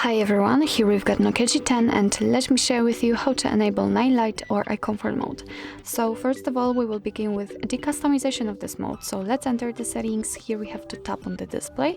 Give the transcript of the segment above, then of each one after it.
Hi everyone, here we've got NOKIA G10 and let me share with you how to enable night light or eye comfort mode. So first of all, we will begin with the customization of this mode. So let's enter the settings. Here we have to tap on the display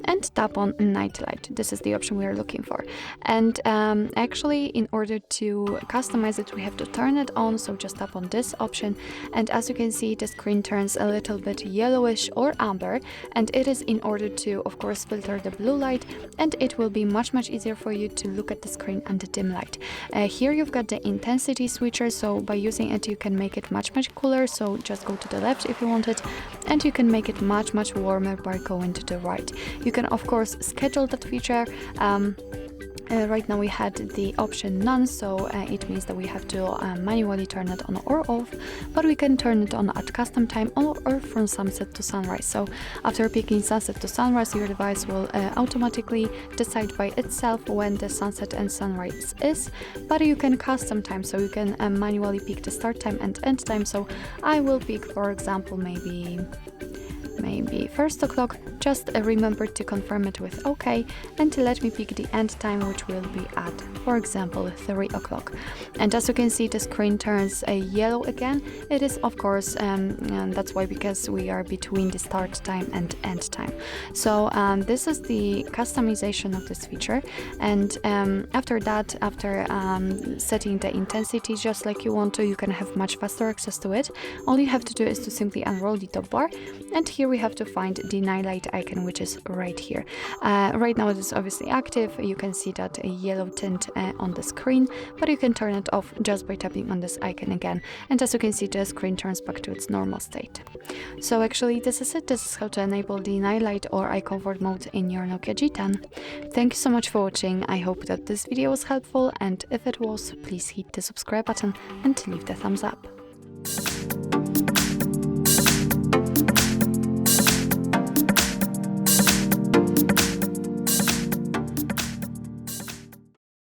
and tap on night light. This is the option we are looking for. And actually, in order to customize it, we have to turn it on. So just tap on this option. And as you can see, the screen turns a little bit yellowish or amber. And it is in order to, of course, filter the blue light, and it will be much easier for you to look at the screen under dim light. Here you've got the intensity switcher, so by using it you can make it much cooler, so just go to the left if you want it, and you can make it much warmer by going to the right. You can of course schedule that feature. Right now we had the option none, so it means that we have to manually turn it on or off, but we can turn it on at custom time or from sunset to sunrise. So after picking sunset to sunrise, your device will automatically decide by itself when the sunset and sunrise is, but you can custom time, so you can manually pick the start time and end time. So I will pick, for example, maybe 1 o'clock. Just remember to confirm it with OK, and let me pick the end time, which will be at, for example, 3 o'clock. And as you can see, the screen turns yellow again. It is of course and that's why, because we are between the start time and end time. So this is the customization of this feature, and after that, after setting the intensity just like you want to, you can have much faster access to it. All you have to do is to simply unroll the top bar, and here we have to find the night light icon, which is right here. Right now it is obviously active. You can see that yellow tint on the screen, but you can turn it off just by tapping on this icon again, and as you can see, the screen turns back to its normal state. So actually this is it. This is how to enable the night light or eye comfort mode in your NOKIA G10. Thank you so much for watching. I hope that this video was helpful, and if it was, please hit the subscribe button and leave the thumbs up.